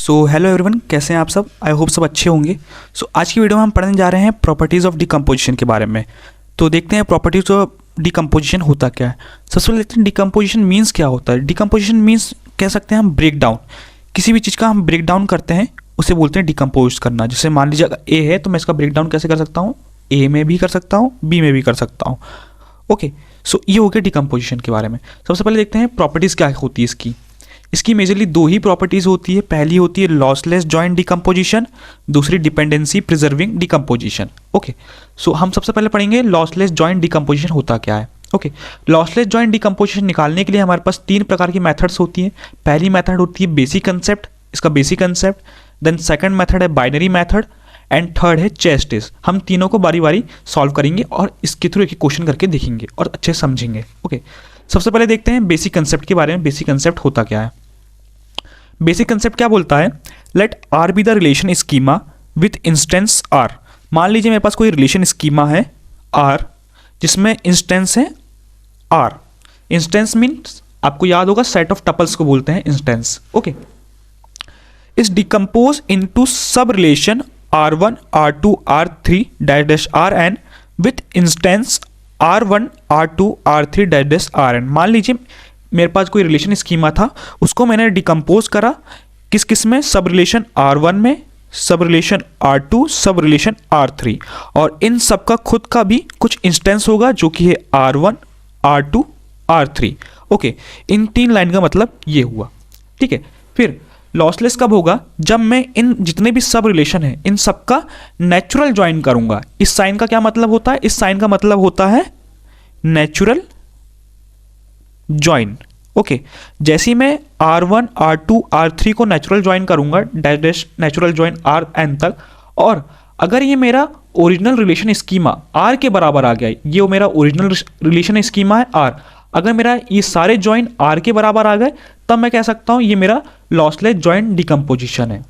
So hello everyone, कैसे हैं आप सब। आई होप सब अच्छे होंगे। सो आज की वीडियो में हम पढ़ने जा रहे हैं प्रॉपर्टीज़ ऑफ डिकम्पोजिशन के बारे में। तो देखते हैं प्रॉपर्टीज़ ऑफ डिकम्पोजिशन होता क्या है। सबसे पहले देखते हैं डिकम्पोजिशन मीन्स क्या होता है। डिकम्पोजिशन मीन्स कह सकते हैं हम ब्रेक डाउन, किसी भी चीज़ का हम ब्रेक डाउन करते हैं उसे बोलते हैं डिकम्पोज करना। जैसे मान लीजिए अगर ए है तो मैं इसका ब्रेक डाउन कैसे कर सकता हूँ, ए में भी कर सकता हूँ, बी में भी कर सकता हूँ। ओके, सो ये हो गया डिकम्पोजिशन के बारे में। सबसे पहले देखते हैं प्रॉपर्टीज़ क्या होती है इसकी मेजरली दो ही प्रॉपर्टीज़ होती है। पहली होती है लॉसलेस जॉइंट डिकम्पोजिशन, दूसरी डिपेंडेंसी प्रिजर्विंग डिकम्पोजिशन। ओके, सो हम सबसे पहले पढ़ेंगे लॉसलेस जॉइंट डिकम्पोजिशन होता क्या है। ओके, लॉसलेस जॉइंट डिकम्पोजिशन निकालने के लिए हमारे पास तीन प्रकार की मेथड्स होती हैं। पहली मेथड होती है बेसिक कंसेप्ट, इसका basic concept. Then second method है बाइनरी मेथड एंड थर्ड है चेस टेस्ट। हम तीनों को बारी बारी सॉल्व करेंगे और इसके थ्रू एक क्वेश्चन करके देखेंगे और अच्छे समझेंगे। ओके, सबसे पहले देखते हैं बेसिक कंसेप्ट के बारे में। बेसिक कंसेप्ट होता क्या है। बेसिक कंसेप्ट क्या बोलता है, let R be the relation schema with instance R. मान लीजिए मेरे पास कोई रिलेशन स्कीमा है आर जिसमें इंस्टेंस है आर। इंस्टेंस मीन्स आपको याद होगा सेट ऑफ टपल्स को बोलते हैं instance. Okay, is decompose into sub relation R1, R2, R3 dash dash Rn with instance R1, R2, R3 dash dash Rn। मान लीजिए मेरे पास कोई रिलेशन स्कीमा था, उसको मैंने डिकम्पोज करा किस किस में, सब रिलेशन R1 में, सब रिलेशन R2, सब रिलेशन R3, और इन सब का खुद का भी कुछ इंस्टेंस होगा जो कि है R1, R2, R3। ओके, इन तीन लाइन का मतलब ये हुआ। ठीक है, फिर लॉसलेस कब होगा, जब मैं इन जितने भी सब रिलेशन है इन सब का नेचुरल ज्वाइन करूंगा। इस साइन का क्या मतलब होता है, इस साइन का मतलब होता है नेचुरल ज्वाइन। ओके, जैसे ही मैं R1, R2, R3 को नेचुरल ज्वाइन करूंगा dash dash natural join Rn तक, और अगर ये मेरा ओरिजिनल रिलेशन स्कीमा R के बराबर आ गया, ये मेरा ओरिजिनल रिलेशन स्कीमा है R, अगर मेरा ये सारे ज्वाइन R के बराबर आ गए तब मैं कह सकता हूं ये मेरा लॉसलेस ज्वाइन डिकम्पोजिशन है।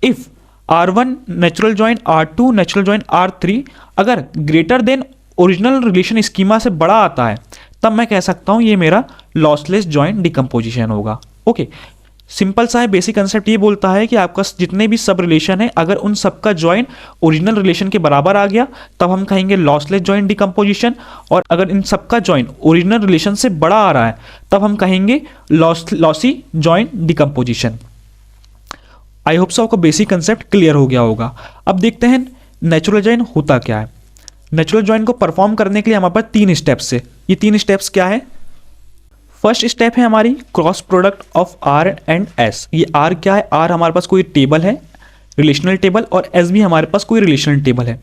If R1 natural join R2 natural join R3 अगर greater than original relation schema से बड़ा आता है तब मैं कह सकता हूं ये मेरा लॉसलेस ज्वाइन डिकम्पोजिशन होगा। ओके, सिंपल सा है। बेसिक कंसेप्ट ये बोलता है कि आपका जितने भी सब रिलेशन है अगर उन सबका ज्वाइन ओरिजिनल रिलेशन के बराबर आ गया तब हम कहेंगे लॉसलेस ज्वाइन डिकम्पोजिशन, और अगर इन सबका ज्वाइन ओरिजिनल रिलेशन से बड़ा आ रहा है तब हम कहेंगे lossy join decomposition. I hope so आपको बेसिक कंसेप्ट क्लियर हो गया होगा। अब देखते हैं नेचुरल ज्वाइन होता क्या है। नेचुरल ज्वाइन को परफॉर्म करने के लिए हमारे पास तीन स्टेप्स है। ये तीन स्टेप्स क्या है, फर्स्ट स्टेप है हमारी cross product of R and S। ये R क्या है, R हमारे पास कोई टेबल है रिलेशनल टेबल, और S भी हमारे पास कोई रिलेशनल टेबल है।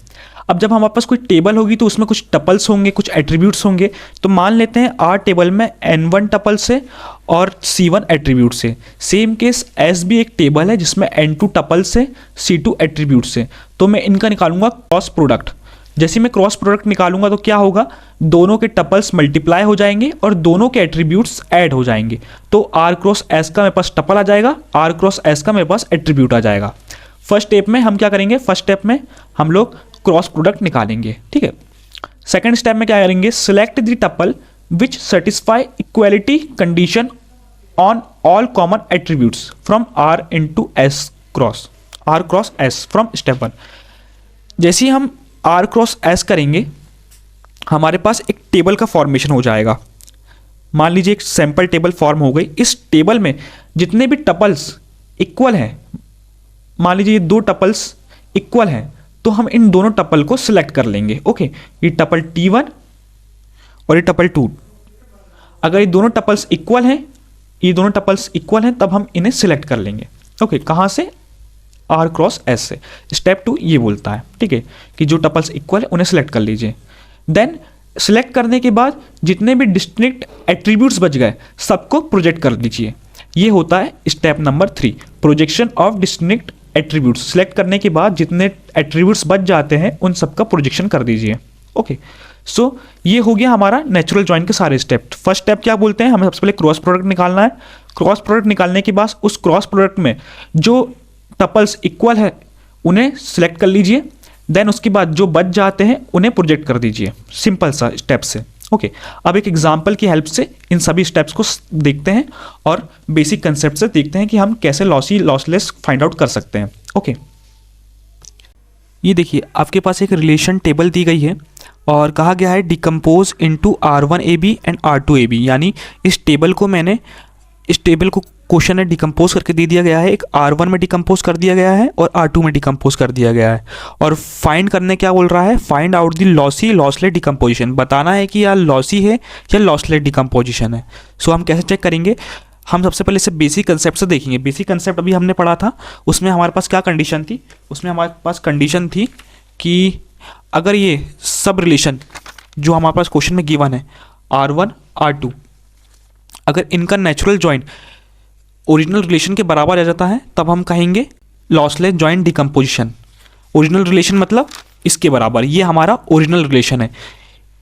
अब जब हमारे पास कोई टेबल होगी तो उसमें कुछ टपल्स होंगे, कुछ एट्रीब्यूट्स होंगे। तो मान लेते हैं R टेबल में N1 टपल्स है और C1 एट्रीब्यूट्स है। सेम केस S भी एक टेबल है जिसमें N2 टपल्स है, C2 एट्रीब्यूट्स है। तो मैं इनका निकालूंगा क्रॉस प्रोडक्ट। जैसे मैं क्रॉस प्रोडक्ट निकालूंगा तो क्या होगा, दोनों के टपल्स मल्टीप्लाई हो जाएंगे और दोनों के एट्रीब्यूट्स ऐड हो जाएंगे। तो R क्रॉस S का मेरे पास टपल आ जाएगा, R क्रॉस S का मेरे पास एट्रीब्यूट आ जाएगा। फर्स्ट स्टेप में हम क्या करेंगे, फर्स्ट स्टेप में हम लोग क्रॉस प्रोडक्ट निकालेंगे। ठीक है, सेकेंड स्टेप में क्या करेंगे, select the tuple which satisfy equality condition on all common attributes from R into S cross R cross S from step 1। जैसे ही हम R क्रॉस S करेंगे हमारे पास एक टेबल का फॉर्मेशन हो जाएगा। मान लीजिए एक सैंपल टेबल फॉर्म हो गई। इस टेबल में जितने भी टपल्स इक्वल हैं, मान लीजिए ये दो टपल्स इक्वल हैं, तो हम इन दोनों टपल को सिलेक्ट कर लेंगे। ओके, ये टपल T1 और ये टपल 2। अगर ये दोनों टपल्स इक्वल हैं, ये दोनों टपल्स इक्वल हैं, तब हम इन्हें सिलेक्ट कर लेंगे। ओके, कहाँ से, R क्रॉस S से। स्टेप 2 ये बोलता है, ठीक है, कि जो टपल्स इक्वल है उन्हें सिलेक्ट कर लीजिए। देन सिलेक्ट करने के बाद जितने भी डिस्टिंक्ट एट्रीब्यूट्स बच गए सबको प्रोजेक्ट कर लीजिए। ये होता है step number 3, projection of distinct attributes. Select करने के बाद जितने एट्रीब्यूट्स बच जाते हैं उन सबका प्रोजेक्शन कर दीजिए। ओके, सो ये हो गया हमारा नेचुरल ज्वाइन के सारे स्टेप। फर्स्ट स्टेप क्या बोलते हैं, हमें सबसे पहले क्रॉस प्रोडक्ट निकालना है। क्रॉस प्रोडक्ट निकालने के बाद उस क्रॉस प्रोडक्ट में जो टपल्स इक्वल है उन्हें सिलेक्ट कर लीजिए। देन उसके बाद जो बच जाते हैं उन्हें प्रोजेक्ट कर दीजिए। सिंपल सा स्टेप से। ओके, अब एक एग्जांपल की हेल्प से इन सभी स्टेप्स को देखते हैं और बेसिक कंसेप्ट से देखते हैं कि हम कैसे लॉसी लॉसलेस फाइंड आउट कर सकते हैं। ओके, ये देखिए आपके पास एक रिलेशन टेबल दी गई है और कहा गया है decompose into R1AB and R2AB, यानी इस टेबल को क्वेश्चन में डिकम्पोज करके दे दिया गया है। एक R1 में डिकम्पोज कर दिया गया है और R2 में डिकम्पोज कर दिया गया है, और फाइंड करने क्या बोल रहा है, find out the lossy lossless decomposition, बताना है कि यार लॉसी है या लॉसलेस डिकम्पोजिशन है। सो हम कैसे चेक करेंगे, हम सबसे पहले इसे बेसिक कंसेप्ट से देखेंगे। बेसिक कंसेप्ट अभी हमने पढ़ा था, उसमें हमारे पास क्या कंडीशन थी, उसमें हमारे पास कंडीशन थी कि अगर ये सब रिलेशन जो हमारे पास क्वेश्चन में गिवन है R1 R2, अगर इनका नेचुरल जॉइंट ओरिजिनल रिलेशन के बराबर आ जाता है तब हम कहेंगे lossless joint decomposition. Original relation मतलब इसके बराबर, ये हमारा ओरिजिनल रिलेशन है।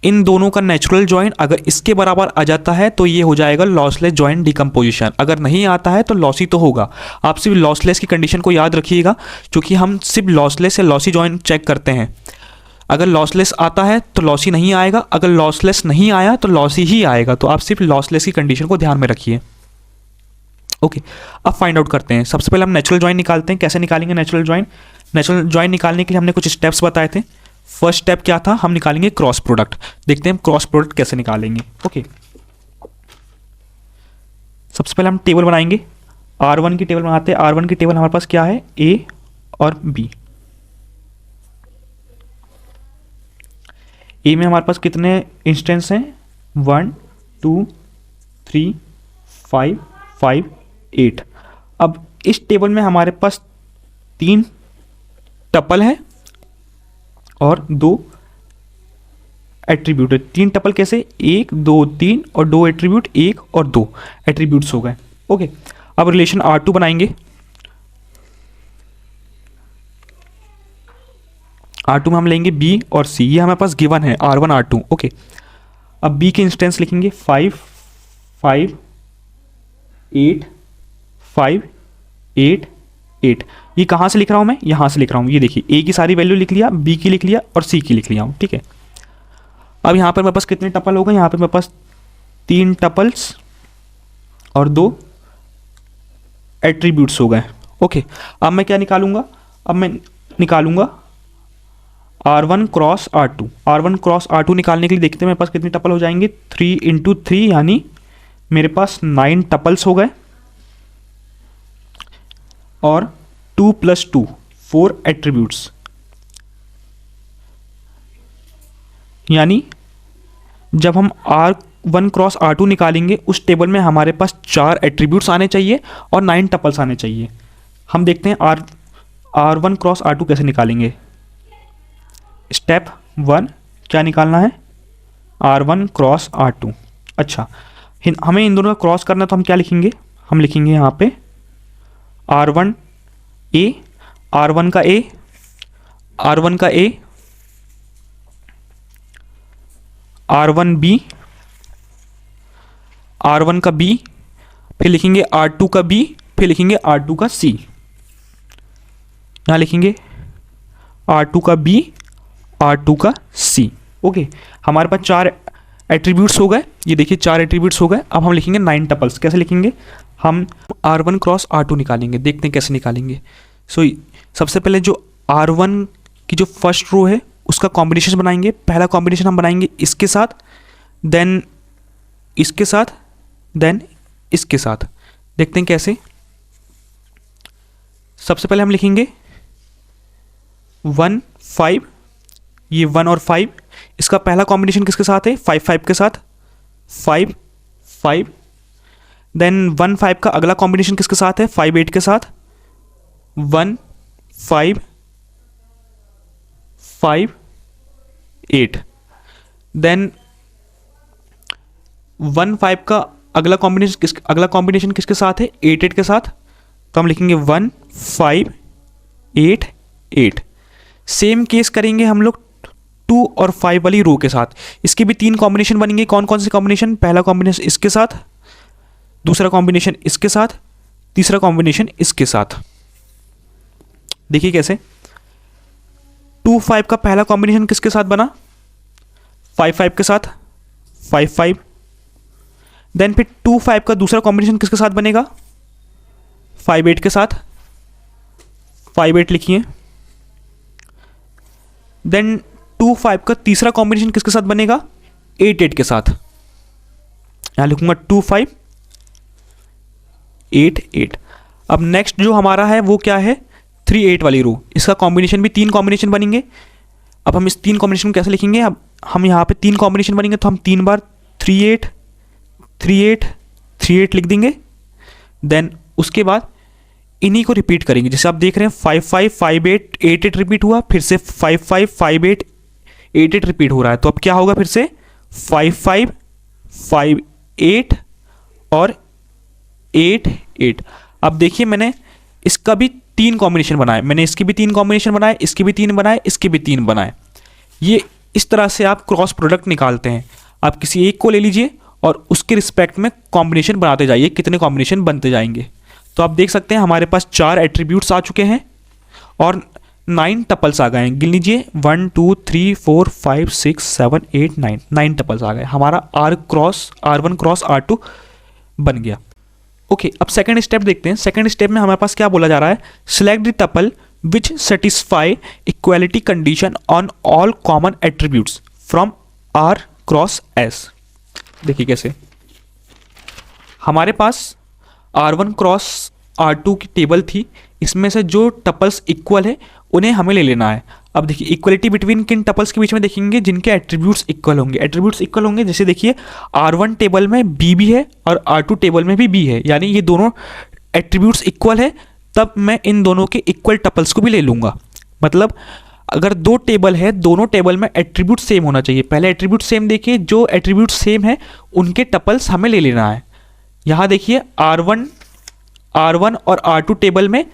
इन दोनों का नेचुरल जॉइंट अगर इसके बराबर आ जाता है तो ये हो जाएगा लॉसलेस जॉइंट डिकम्पोजिशन। अगर नहीं आता है तो लॉसी तो होगा। आप सिर्फ लॉसलेस की कंडीशन को याद रखिएगा, क्योंकि हम सिर्फ लॉसलेस या लॉसी जॉइंट चेक करते हैं। अगर लॉसलेस आता है तो लॉसी नहीं आएगा, अगर लॉसलेस नहीं आया तो लॉसी ही आएगा। तो आप सिर्फ लॉसलेस की कंडीशन को ध्यान में रखिए। ओके, अब फाइंड आउट करते हैं। सबसे पहले हम नेचुरल जॉइंट निकालते हैं। कैसे निकालेंगे नेचुरल जॉइंट? नेचुरल जॉइंट निकालने के लिए हमने कुछ स्टेप्स बताए थे। फर्स्ट स्टेप क्या था, हम निकालेंगे क्रॉस प्रोडक्ट। देखते हैं हम क्रॉस प्रोडक्ट कैसे निकालेंगे। ओके, सबसे पहले हम टेबल बनाएंगे। R1 की टेबल बनाते हैं। R1 की टेबल हमारे पास क्या है, A और B। A में हमारे पास कितने इंस्टेंस हैं, 1 2 3 5 5 8। अब इस टेबल में हमारे पास 3 टपल है और 2 एट्रीब्यूट है। 3 टपल कैसे, 1 2 3 और 2 एट्रीब्यूट, 1 और 2 एट्रीब्यूट्स हो गए। ओके, अब रिलेशन R2 बनाएंगे। R2 में हम लेंगे B और C, ये हमारे पास गिवन है R1 R2। ओके, अब B के इंस्टेंस लिखेंगे 5 5 8 5 8 8। ये कहाँ से लिख रहा हूँ मैं, यहाँ से लिख रहा हूँ। ये देखिए A की सारी वैल्यू लिख लिया, B की लिख लिया और C की लिख लिया हूँ। ठीक है, अब यहाँ पर मेरे पास कितने टपल हो गए, यहाँ पर मेरे पास 3 टपल्स और 2 एट्रीब्यूट्स हो गए। ओके, अब मैं क्या निकालूंगा, अब मैं निकालूंगा R1 cross R2। R1 cross R2 निकालने के लिए देखते हैं मेरे पास कितने टपल हो जाएंगे, 3 इंटू 3, यानी मेरे पास 9 टपल्स हो गए, और 2 + 2 4 एट्रीब्यूट्स, यानी जब हम R1 क्रॉस R2 निकालेंगे उस टेबल में हमारे पास 4 एट्रीब्यूट्स आने चाहिए और 9 टपल्स आने चाहिए। हम देखते हैं R1 क्रॉस R2 कैसे निकालेंगे। स्टेप 1 क्या निकालना है, R1 क्रॉस R2। अच्छा, हमें इन दोनों का क्रॉस करना है तो हम क्या लिखेंगे, हम लिखेंगे यहाँ पे R1 A, R1 का A, R1 का A, R1 B, R1 का B, फिर लिखेंगे R2 का B, फिर लिखेंगे R2 का C। यहाँ लिखेंगे R2 का B, R2 का C। ओके, हमारे पास 4 एट्रीब्यूट्स हो गए। ये देखिए 4 एट्रीब्यूट्स हो गए। अब हम लिखेंगे 9 टपल्स। कैसे लिखेंगे, हम R1 क्रॉस R2 निकालेंगे। देखते हैं कैसे निकालेंगे। सबसे पहले जो R1 की जो फर्स्ट रो है उसका कॉम्बिनेशन बनाएंगे। पहला कॉम्बिनेशन हम बनाएंगे इसके साथ, देन इसके साथ, देन इसके साथ। देखते हैं कैसे। सबसे पहले हम लिखेंगे 1 5, ये 1 और 5, इसका पहला कॉम्बिनेशन किसके साथ है, 5 5 के साथ, 5 5। देन 1 5 का अगला कॉम्बिनेशन किसके साथ है, 5 8 के साथ, 1 5 5 8। देन 1 5 का अगला कॉम्बिनेशन किसके साथ है, 8 8 के साथ, तो हम लिखेंगे 1 5 8 8। सेम केस करेंगे हम लोग 2 और 5 वाली रो के साथ। इसके भी 3 कॉम्बिनेशन बनेंगे। कौन कौन से कॉम्बिनेशन, पहला कॉम्बिनेशन इसके साथ, दूसरा कॉम्बिनेशन इसके साथ, तीसरा कॉम्बिनेशन इसके साथ। देखिए कैसे। 2 5 का पहला कॉम्बिनेशन किसके साथ बना, 5 5 के साथ, 5 5। देन फिर 2 5 का दूसरा कॉम्बिनेशन किसके साथ बनेगा? 5 8 के साथ। 5 8 लिखिए। देन 2 5 का तीसरा कॉम्बिनेशन किसके साथ बनेगा? 8 8 के साथ। यहां लिखूंगा 2 5 8 8। अब नेक्स्ट जो हमारा है वो क्या है? 3 8 वाली रो। इसका कॉम्बिनेशन भी 3 कॉम्बिनेशन बनेंगे। अब हम इस 3 कॉम्बिनेशन को कैसे लिखेंगे? अब हम यहाँ पे 3 कॉम्बिनेशन बनेंगे तो हम 3 बार 3 8 3 8 3 8 लिख देंगे। देन उसके बाद इन्हीं को रिपीट करेंगे। जैसे आप देख रहे हैं 5 5 5 8 8 8 रिपीट हुआ, फिर से 5 5 5 8 8 8 रिपीट हो रहा है। तो अब क्या होगा? फिर से 5 5 5 8 और 8 8। अब देखिए मैंने इसका भी 3 कॉम्बिनेशन बनाए, मैंने इसके भी 3 कॉम्बिनेशन बनाए, इसके भी 3 बनाए, इसके भी 3 बनाए। ये इस तरह से आप क्रॉस प्रोडक्ट निकालते हैं। आप किसी एक को ले लीजिए और उसके रिस्पेक्ट में कॉम्बिनेशन बनाते जाइए, कितने कॉम्बिनेशन बनते जाएंगे। तो आप देख सकते हैं हमारे पास 4 एट्रीब्यूट्स आ चुके हैं और 9 टपल्स आ गए हैं। गिन लीजिए 1 2 3 4 5 6 7 8 9 9 टपल्स आ गए। हमारा R1 क्रॉस R2 बन गया। ओके, अब सेकंड स्टेप देखते हैं। सेकंड स्टेप में हमारे पास क्या बोला जा रहा है? Select the tuple which satisfy equality condition on all common attributes from R cross S। देखिए कैसे हमारे पास R1 क्रॉस R2 की टेबल थी, इसमें से जो टपल्स इक्वल है उन्हें हमें ले लेना है। अब देखिए इक्वलिटी बिटवीन किन टपल्स के बीच में देखेंगे? जिनके एट्रीब्यूट्स इक्वल होंगे। एट्रीब्यूट्स इक्वल होंगे जैसे देखिए R1 टेबल में B भी है और R2 टेबल में भी B है, यानी ये दोनों एट्रीब्यूट्स इक्वल है, तब मैं इन दोनों के इक्वल टपल्स को भी ले लूँगा। मतलब अगर 2 टेबल है, दोनों टेबल में एट्रीब्यूट सेम होना चाहिए। पहले एट्रीब्यूट सेम देखिए, जो एट्रीब्यूट सेम है उनके टपल्स हमें ले लेना है। यहाँ देखिए R1 और R2 टेबल में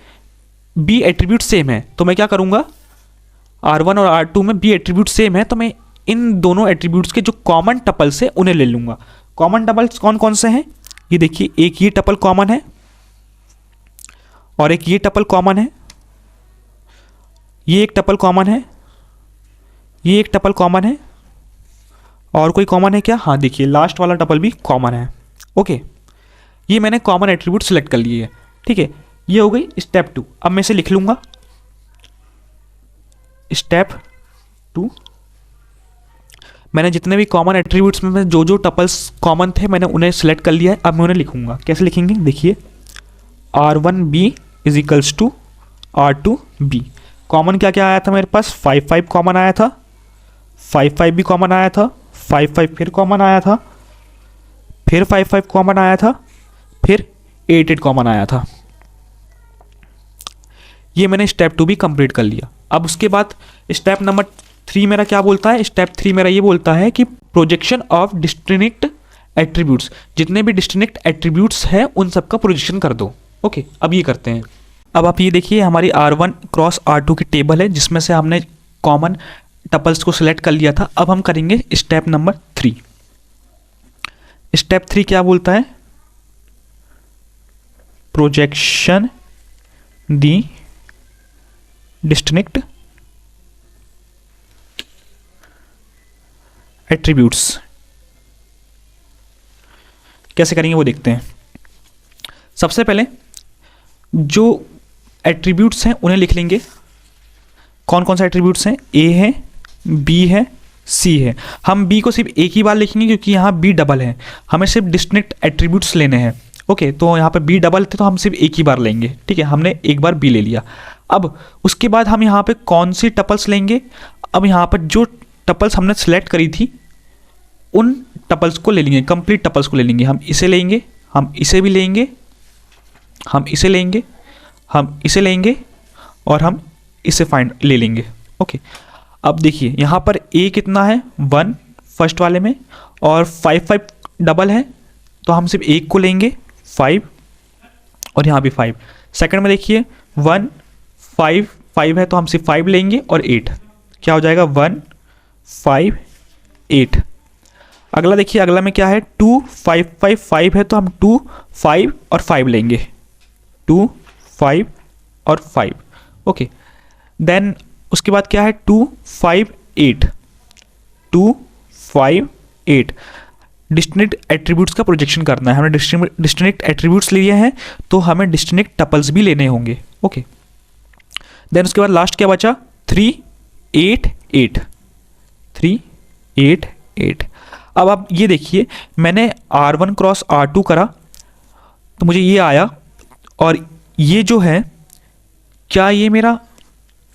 B एट्रीब्यूट सेम है, तो मैं क्या करूँगा? R1 और R2 में B एट्रीब्यूट सेम है तो मैं इन दोनों एट्रीब्यूट्स के जो कॉमन टपल्स है उन्हें ले लूँगा। कॉमन टपल्स कौन कौन से हैं? ये देखिए, एक ये टपल कॉमन है और एक ये टपल कॉमन है, ये एक टपल कॉमन है, ये एक टपल कॉमन है, और कोई कॉमन है क्या? हाँ देखिए, लास्ट वाला टपल भी कॉमन है। ओके, ये मैंने कॉमन एट्रीब्यूट सेलेक्ट कर लिए है। ठीक है, ये हो गई स्टेप 2। अब मैं इसे लिख लूंगा स्टेप 2। मैंने जितने भी कॉमन एट्रीब्यूट्स में जो जो टपल्स कॉमन थे मैंने उन्हें सेलेक्ट कर लिया है। अब मैं उन्हें लिखूंगा। कैसे लिखेंगे? देखिए R1B is equals to R2B। Common क्या क्या आया था मेरे पास? 5 5 कॉमन आया था, 5 5 भी कॉमन आया था, 5 5 फिर कॉमन आया था, फिर 5 5 कॉमन आया था, फिर 8 8 कॉमन आया था। ये मैंने स्टेप 2 भी कंप्लीट कर लिया। अब उसके बाद स्टेप नंबर 3 मेरा क्या बोलता है? स्टेप 3 मेरा ये बोलता है कि प्रोजेक्शन ऑफ डिस्टिंक्ट एट्रीब्यूट्स। जितने भी डिस्टिंक्ट एट्रीब्यूट्स हैं उन सबका प्रोजेक्शन कर दो। ओके, अब ये करते हैं। अब आप ये देखिए हमारी R1 क्रॉस R2 की टेबल है जिसमें से हमने कॉमन टपल्स को सिलेक्ट कर लिया था। अब हम करेंगे स्टेप नंबर 3। स्टेप 3 क्या बोलता है? प्रोजेक्शन दी डिस्टिंक्ट एट्रीब्यूट्स। कैसे करेंगे वो देखते हैं। सबसे पहले जो एट्रीब्यूट्स हैं उन्हें लिख लेंगे। कौन कौन से एट्रीब्यूट्स हैं? A है, B है, C है। हम B को सिर्फ एक ही बार लिखेंगे क्योंकि यहाँ B डबल है, हमें सिर्फ डिस्टिंक्ट एट्रीब्यूट्स लेने हैं। ओके, तो यहाँ पे B डबल थे तो हम सिर्फ एक ही बार लेंगे। ठीक है, हमने एक बार B ले लिया। अब उसके बाद हम यहाँ पे कौन सी टपल्स लेंगे? अब यहाँ पर जो टपल्स हमने सेलेक्ट करी थी उन टपल्स को ले लेंगे, कंप्लीट टपल्स को ले लेंगे। हम इसे लेंगे, हम इसे भी लेंगे, हम इसे लेंगे, हम इसे लेंगे और हम इसे फाइंड ले लेंगे। ओके, अब देखिए यहाँ पर A कितना है? 1 फर्स्ट वाले में, और 5 5 डबल है तो हम सिर्फ एक को लेंगे 5, और यहाँ भी 5। सेकंड में देखिए 1 5 5 है तो हम सिर्फ 5 लेंगे और 8। क्या हो जाएगा? 1 5 8। अगला देखिए, अगला में क्या है? 2 5 5 5 है तो हम 2 5 और 5 लेंगे, 2 5 और 5। ओके, देन उसके बाद क्या है? 2 5 8, 2 5 8। डिस्टिंक्ट एट्रीब्यूट्स का प्रोजेक्शन करना है, हमने डिस्टिंक्ट एट्रीब्यूट्स लिए हैं तो हमें डिस्टिंक्ट टपल्स भी लेने होंगे। ओके, देन उसके बाद लास्ट क्या बचा, 3 8 8 3 8 8। अब आप ये देखिए, मैंने R1 क्रॉस R2 करा तो मुझे ये आया, और ये जो है क्या ये मेरा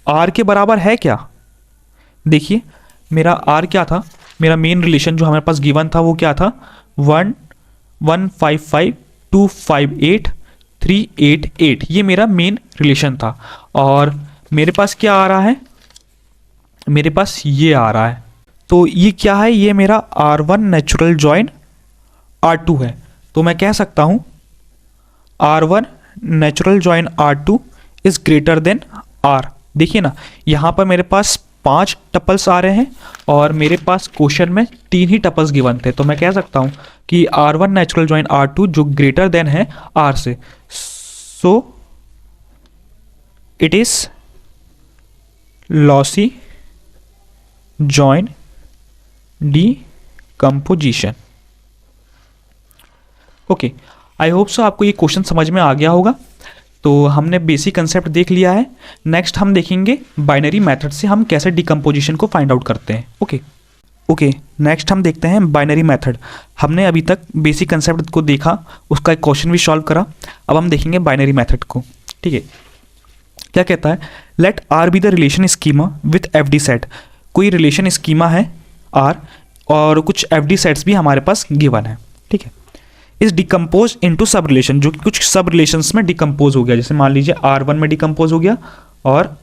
R के बराबर है क्या? देखिए मेरा R क्या था, मेरा मेन रिलेशन जो हमारे पास गिवन था वो क्या था, 1 1 5 5 2 5 8 3 8 8, ये मेरा मेन रिलेशन था। और मेरे पास क्या आ रहा है, मेरे पास ये आ रहा है, तो ये क्या है, ये मेरा R1 नेचुरल जॉइन R2 है। तो मैं कह सकता हूँ R1 natural join R2 is greater than R। देखिए ना, यहाँ पर मेरे पास 5 टपल्स आ रहे हैं और मेरे पास क्वेश्चन में 3 ही टपल्स गिवन थे, तो मैं कह सकता हूँ कि R1 नेचुरल जॉइन R2 जो ग्रेटर देन है R से, so it is lossy join decomposition. Okay, I hope so आपको ये क्वेश्चन समझ में आ गया होगा। तो हमने बेसिक कंसेप्ट देख लिया है, नेक्स्ट हम देखेंगे बाइनरी मेथड से हम कैसे डीकंपोजिशन को फाइंड आउट करते हैं। ओके, नेक्स्ट हम देखते हैं बाइनरी मेथड। हमने अभी तक बेसिक कंसेप्ट को देखा, उसका एक क्वेश्चन भी सॉल्व करा, अब हम देखेंगे बाइनरी मेथड को। ठीक है, क्या कहता है, let R be the relation schema with F D set. कोई रिलेशन स्कीमा है आर और कुछ एफ डी सेट्स भी हमारे पास गिवन है। ठीक है, is decompose into sub relation, जो कि कुछ सब रिलेशंस में डिकम्पोज हो गया, जैसे मान लीजिए R1 में डिकम्पोज हो गया और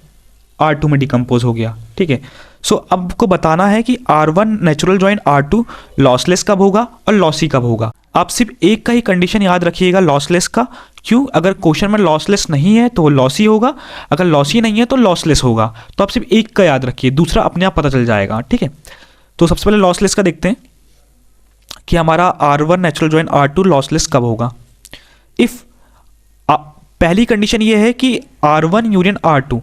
R2 में डिकम्पोज हो गया। ठीक है, सो अब आपको बताना है कि R1 natural join R2 lossless कब होगा और लॉसी कब होगा। आप सिर्फ एक का ही कंडीशन याद रखिएगा, लॉसलेस का। क्यों? अगर क्वेश्चन में लॉसलेस नहीं है तो वो लॉसी होगा, अगर लॉसी नहीं है तो लॉसलेस होगा। तो आप सिर्फ एक का याद रखिए, दूसरा अपने आप पता चल जाएगा। ठीक है, तो सबसे पहले लॉसलेस का देखते हैं कि हमारा R1 natural join R2 lossless कब होगा। इफ़ पहली कंडीशन ये है कि R1 यूनियन R2,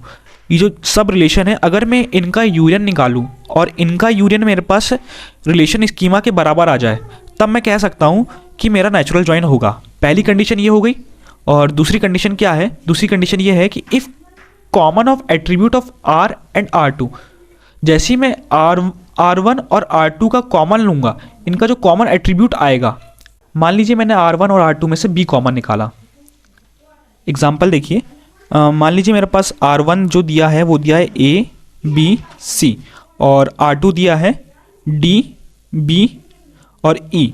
ये जो सब रिलेशन है, अगर मैं इनका यूनियन निकालूं और इनका यूनियन मेरे पास रिलेशन स्कीमा के बराबर आ जाए, तब मैं कह सकता हूं कि मेरा नेचुरल जॉइन होगा। पहली कंडीशन ये हो गई। और दूसरी कंडीशन क्या है, दूसरी कंडीशन ये है कि if common of attribute of R and R2, जैसे मैं R1 और R2 का कॉमन लूँगा, इनका जो कॉमन एट्रीब्यूट आएगा, मान लीजिए मैंने R1 और R2 में से B कॉमन निकाला। एग्जाम्पल देखिए, मान लीजिए मेरे पास R1 जो दिया है वो दिया है A B C और R2 दिया है D B और E।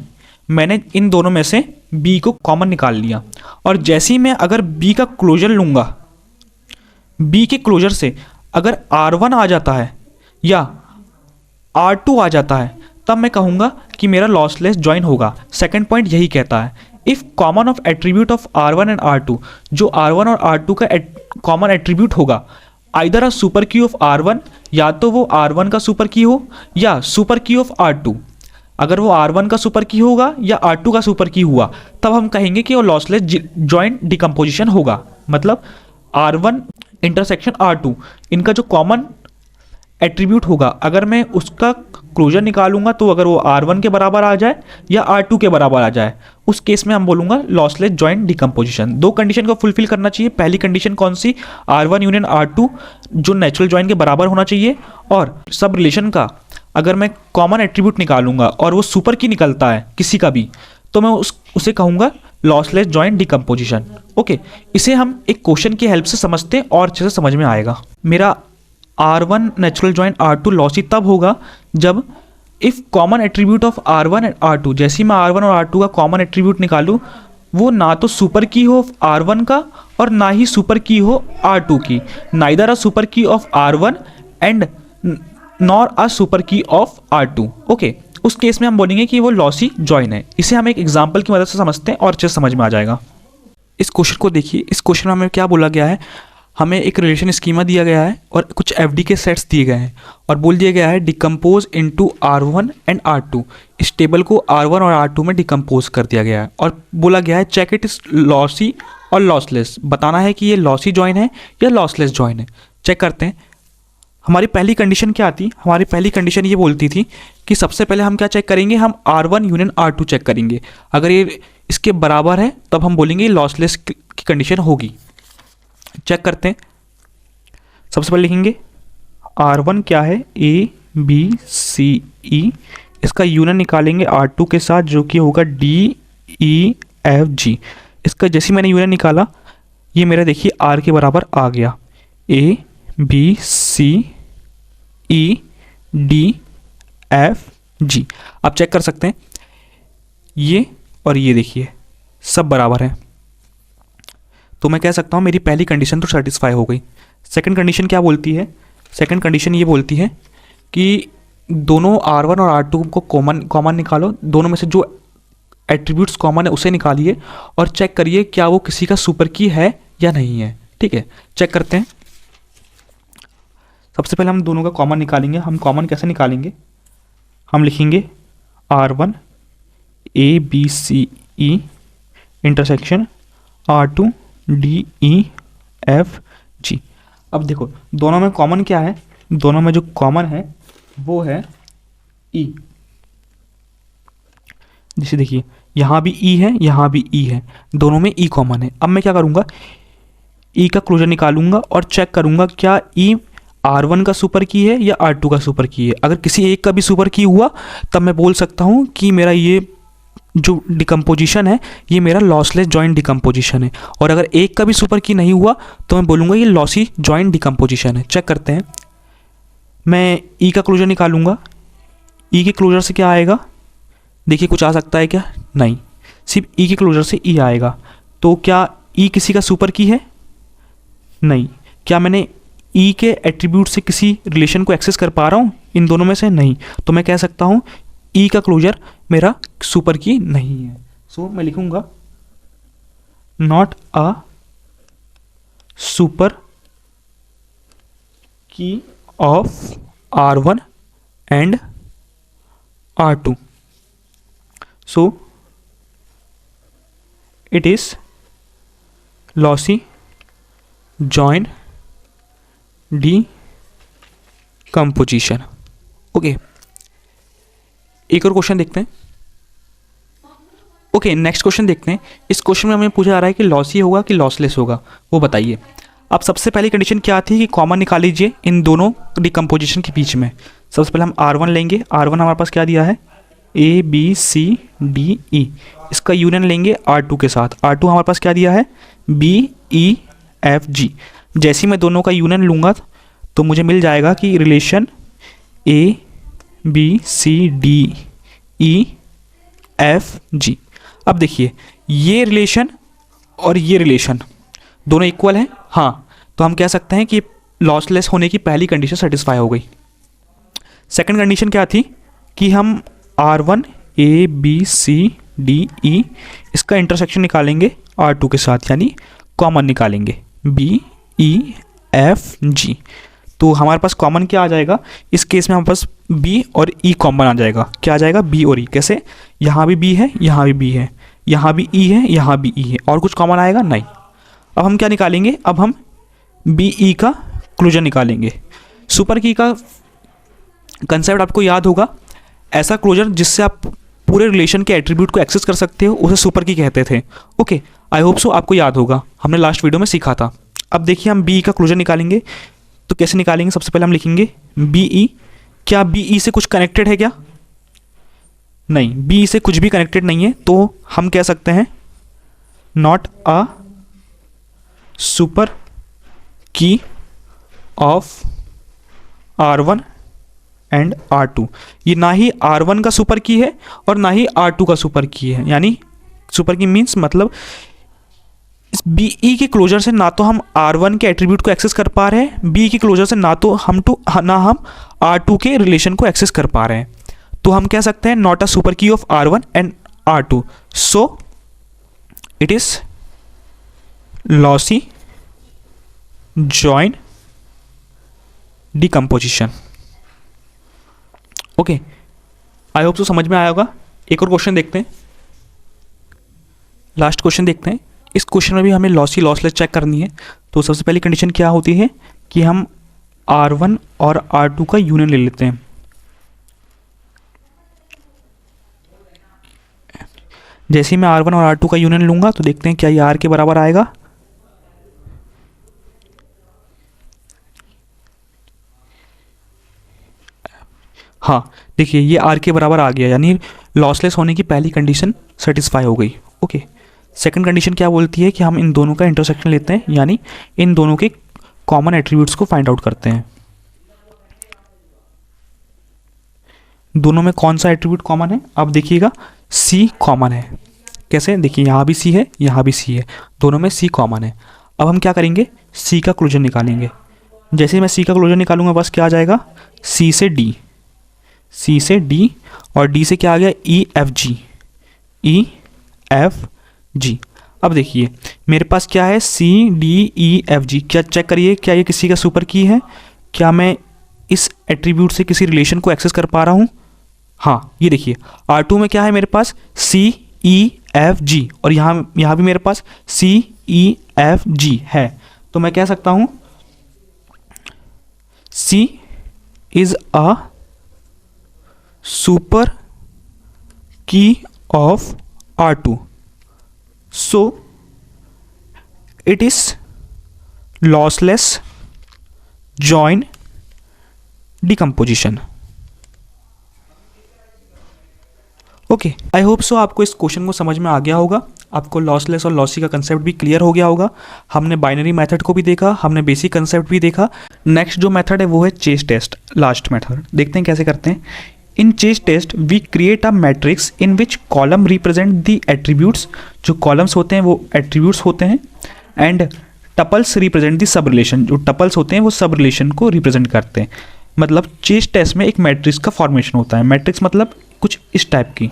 मैंने इन दोनों में से B को कॉमन निकाल लिया, और जैसे ही मैं अगर B का क्लोजर लूँगा, B के क्लोजर से अगर R1 आ जाता है या R2 आ जाता है, तब मैं कहूँगा कि मेरा लॉसलेस जॉइन होगा। सेकंड पॉइंट यही कहता है, if common of attribute of R1 and R2, जो R1 और R2 का कॉमन एट्रीब्यूट होगा, आइदर अ सुपर की ऑफ R1, या तो वो R1 का सुपर की हो या सुपर की ऑफ R2। अगर वो R1 का सुपर की होगा या R2 का सुपर की हुआ, तब हम कहेंगे कि वो लॉसलेस जॉइन डिकम्पोजिशन होगा। मतलब R1 इंटरसेक्शन R2, इनका जो कॉमन एट्रीब्यूट होगा, अगर मैं उसका क्लोजर निकालूंगा तो अगर वो R1 के बराबर आ जाए या R2 के बराबर आ जाए, उस केस में हम बोलूंगा लॉसलेस जॉइंट डिकम्पोजिशन। दो कंडीशन को फुलफिल करना चाहिए। पहली कंडीशन कौन सी, R1 यूनियन R2 जो नेचुरल जॉइंट के बराबर होना चाहिए, और सब रिलेशन का अगर मैं कॉमन एट्रीब्यूट निकालूंगा और वो सुपर की निकलता है किसी का भी, तो मैं उसे कहूँगा लॉसलेस जॉइंट डिकम्पोजिशन। ओके, इसे हम एक क्वेश्चन की हेल्प से समझते हैं और अच्छे से समझ में आएगा। मेरा R1 natural joint R2 lossy तब होगा जब if common attribute of R1 and R2, जैसे ही मैं R1 और R2 का कॉमन एट्रीब्यूट निकालूँ, वो ना तो सुपर की हो R1 का और ना ही सुपर की हो R2 की, नाइदर अ सुपर की of R1 and nor a super की ऑफ R2। ओके, उस केस में हम बोलेंगे कि वो लॉसी जॉइन है। इसे हम एक एग्जाम्पल की मदद से समझते हैं और अच्छे से समझ में आ जाएगा। इस क्वेश्चन को देखिए, इस क्वेश्चन में हमें क्या बोला गया है, हमें एक रिलेशन स्कीमा दिया गया है और कुछ एफडी के सेट्स दिए गए हैं और बोल दिया गया है decompose into R1 and R2। इस टेबल को R1 और R2 में डिकम्पोज कर दिया गया है और बोला गया है चेक इट इज लॉसी और लॉसलेस। बताना है कि ये लॉसी जॉइन है या लॉसलेस जॉइन है। चेक करते हैं। हमारी पहली कंडीशन क्या थी? हमारी पहली कंडीशन ये बोलती थी कि सबसे पहले हम क्या चेक करेंगे, हम R1 यूनियन R2 चेक करेंगे। अगर ये इसके बराबर है तब हम बोलेंगे लॉसलेस की कंडीशन होगी। चेक करते हैं। सबसे पहले लिखेंगे R1 क्या है, A B C E, इसका यूनियन निकालेंगे R2 के साथ जो कि होगा D E F G। इसका जैसे मैंने यूनियन निकाला ये मेरा देखिए R के बराबर आ गया, A B C E D F G। आप चेक कर सकते हैं ये और ये देखिए सब बराबर है, तो मैं कह सकता हूँ मेरी पहली कंडीशन तो सेटिस्फाई हो गई। सेकंड कंडीशन क्या बोलती है? सेकंड कंडीशन ये बोलती है कि दोनों R1 और R2 को कॉमन निकालो, दोनों में से जो एट्रीब्यूट्स कॉमन है उसे निकालिए और चेक करिए क्या वो किसी का सुपर की है या नहीं है। ठीक है, चेक करते हैं। सबसे पहले हम दोनों का कॉमन निकालेंगे। हम कॉमन कैसे निकालेंगे? हम लिखेंगे R1 A B C E intersection R2 D E F G। अब देखो दोनों में कॉमन क्या है? दोनों में जो कॉमन है वो है E। जैसे देखिए यहाँ भी E है, यहाँ भी E है, दोनों में E कॉमन है। अब मैं क्या करूँगा, E का क्लोजर निकालूंगा और चेक करूँगा क्या E R1 का सुपर की है या R2 का सुपर की है। अगर किसी एक का भी सुपर की हुआ तब मैं बोल सकता हूँ कि मेरा ये जो डिकम्पोजिशन है ये मेरा लॉसलेस जॉइंट डिकम्पोजिशन है, और अगर एक का भी सुपर की नहीं हुआ तो मैं बोलूँगा ये लॉसी जॉइंट डिकम्पोजिशन है। चेक करते हैं। मैं E का क्लोजर निकालूंगा। E के क्लोजर से क्या आएगा? देखिए कुछ आ सकता है क्या? नहीं, सिर्फ E के क्लोजर से E आएगा। तो क्या E किसी का सुपर की है? नहीं। क्या मैंने E के एट्रीब्यूट से किसी रिलेशन को एक्सेस कर पा रहा हूँ इन दोनों में से? नहीं। तो मैं कह सकता हूँ E का क्लोजर मेरा सुपर की नहीं है। सो मैं लिखूंगा नॉट अ सुपर की of R1 and R2। So it is lossy joint decomposition. Okay, एक और क्वेश्चन देखते हैं। ओके, नेक्स्ट क्वेश्चन देखते हैं। इस क्वेश्चन में हमें पूछा जा रहा है कि लॉसी होगा कि लॉसलेस होगा, वो बताइए। अब सबसे पहली कंडीशन क्या थी कि कॉमन निकाल लीजिए इन दोनों डिकम्पोजिशन के बीच में। सबसे पहले हम R1 लेंगे। R1 हमारे पास क्या दिया है? A B C D E। इसका यूनियन लेंगे R2 के साथ। R2 हमारे पास क्या दिया है? B E F G। जैसे ही मैं दोनों का यूनियन लूँगा तो मुझे मिल जाएगा कि relation A B C D E F G। अब देखिए ये रिलेशन और ये रिलेशन दोनों इक्वल हैं। हाँ, तो हम कह सकते हैं कि लॉसलेस होने की पहली कंडीशन सेटिस्फाई हो गई। सेकंड कंडीशन क्या थी कि हम R1 A B C D E इसका इंटरसेक्शन निकालेंगे R2 के साथ, यानी कॉमन निकालेंगे B E F G। तो हमारे पास कॉमन क्या आ जाएगा? इस केस में हमारे पास B और E कॉमन आ जाएगा। क्या आ जाएगा? B और E। कैसे? यहाँ भी B है, यहाँ भी B है, यहाँ भी E है, यहाँ भी E है, और कुछ कॉमन आएगा? नहीं। अब हम क्या निकालेंगे? अब हम B E का क्लोजर निकालेंगे। सुपर की का कंसेप्ट आपको याद होगा, ऐसा क्लोजर जिससे आप पूरे रिलेशन के एट्रीब्यूट को एक्सेस कर सकते हो उसे सुपर की कहते थे। ओके, आई होप सो आपको याद होगा, हमने लास्ट वीडियो में सीखा था। अब देखिए हम B का क्लोजर निकालेंगे। तो कैसे निकालेंगे? सबसे पहले हम लिखेंगे BE। क्या BE से कुछ कनेक्टेड है क्या? नहीं, BE से कुछ भी कनेक्टेड नहीं है, तो हम कह सकते हैं नॉट अ सुपर की ऑफ R1 एंड R2। ये ना ही R1 का सुपर की है और ना ही R2 का सुपर की है। यानी सुपर की मीन्स मतलब इस BE के क्लोजर से ना तो हम R1 के एट्रीब्यूट को एक्सेस कर पा रहे हैं, BE के क्लोजर से ना हम R2 के रिलेशन को एक्सेस कर पा रहे हैं। तो हम कह सकते हैं नॉट अ सुपर की of R1 and R2। So it is lossy joint decomposition. Okay, I hope तो समझ में आया होगा। एक और क्वेश्चन देखते हैं, लास्ट क्वेश्चन देखते हैं। इस क्वेश्चन में भी हमें लॉसी लॉसलेस चेक करनी है। तो सबसे पहली कंडीशन क्या होती है कि हम R1 और R2 का यूनियन ले लेते हैं। जैसे ही मैं R1 और R2 का यूनियन लूँगा तो देखते हैं क्या ये R के बराबर आएगा। हाँ, देखिए ये R के बराबर आ गया, यानी लॉसलेस होने की पहली कंडीशन सेटिस्फाई हो गई। ओके, सेकंड कंडीशन क्या बोलती है कि हम इन दोनों का इंटरसेक्शन लेते हैं, यानी इन दोनों के कॉमन एट्रीब्यूट्स को फाइंड आउट करते हैं। दोनों में कौन सा एट्रीब्यूट कॉमन है? अब देखिएगा C कॉमन है। कैसे? देखिए यहाँ भी C है, यहाँ भी C है, दोनों में C कॉमन है। अब हम क्या करेंगे? C का क्लोजर निकालेंगे। जैसे मैं C का क्लोजर निकालूंगा बस क्या आ जाएगा? C से D, C से D और D से क्या आ गया? E F G, E F G। अब देखिए मेरे पास क्या है? C D E F G। क्या चेक करिए, क्या ये किसी का सुपर की है? क्या मैं इस एट्रीब्यूट से किसी रिलेशन को एक्सेस कर पा रहा हूँ? हाँ, ये देखिए R2 में क्या है मेरे पास? C E F G और यहाँ भी मेरे पास C E F G है। तो मैं कह सकता हूँ C is a super key of R2, so it is lossless join decomposition। Okay, I hope so आपको इस क्वेश्चन को समझ में आ गया होगा, आपको लॉसलेस और लॉसी का कंसेप्ट भी क्लियर हो गया होगा। हमने बाइनरी मेथड को भी देखा, हमने बेसिक कंसेप्ट भी देखा। नेक्स्ट जो मेथड है वो है चेस टेस्ट, लास्ट मेथड। देखते हैं कैसे करते हैं। In chase test we create a matrix in which column represent the attributes. जो कॉलम्स होते हैं वो एट्रीब्यूट्स होते हैं, एंड टपल्स रिप्रेजेंट दी सब रिलेशन। जो टपल्स होते हैं वो सब रिलेशन को रिप्रेजेंट करते हैं। मतलब चेस टेस्ट में एक मैट्रिक्स का फॉर्मेशन होता है। मैट्रिक्स मतलब कुछ इस टाइप की।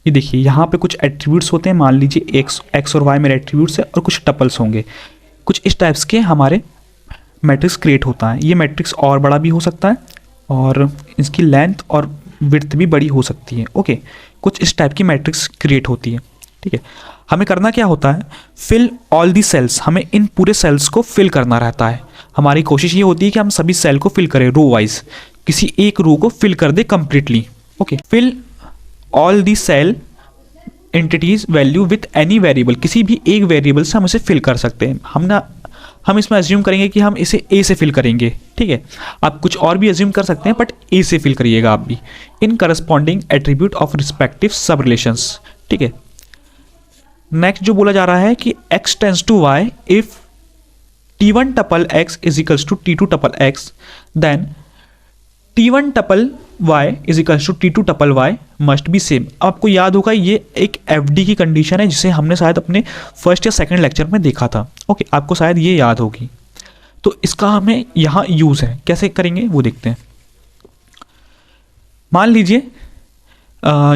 ये देखिए यहाँ पे कुछ एट्रीब्यूट्स होते हैं, मान लीजिए एक्स और वाई मेरे एट्रीब्यूट्स है और कुछ टपल्स होंगे। कुछ इस टाइप्स के हमारे मैट्रिक्स क्रिएट होता है। ये मैट्रिक्स और बड़ा भी हो सकता है और इसकी लेंथ और विड्थ भी बड़ी हो सकती है। ओके, कुछ इस टाइप की मैट्रिक्स क्रिएट होती है। ठीक है, हमें करना क्या होता है? Fill all the cells. हमें इन पूरे सेल्स को फिल करना रहता है। हमारी कोशिश ये होती है कि हम सभी सेल को फिल करें रो वाइज, किसी एक रो को फिल कर दे completely. Okay, fill all the cell entities value with any variable. किसी भी एक वेरिएबल से हम इसे फिल कर सकते हैं। हम इसमें एज्यूम करेंगे कि हम इसे ए से फिल करेंगे। ठीक है, आप कुछ और भी एज्यूम कर सकते हैं बट ए से फिल करिएगा आप भी। इन करस्पॉन्डिंग एट्रीब्यूट ऑफ रिस्पेक्टिव सब रिलेशंस। ठीक है, नेक्स्ट जो बोला जा रहा है कि x tends to y if t1 tuple x is equals to t2 tuple x, then t1 tuple y is equals to t2 tuple y must be same. आपको याद होगा ये एक FD की कंडीशन है जिसे हमने शायद अपने फर्स्ट या सेकंड लेक्चर में देखा था। ओके, आपको शायद ये याद होगी। तो इसका हमें यहाँ यूज़ है, कैसे करेंगे वो देखते हैं। मान लीजिए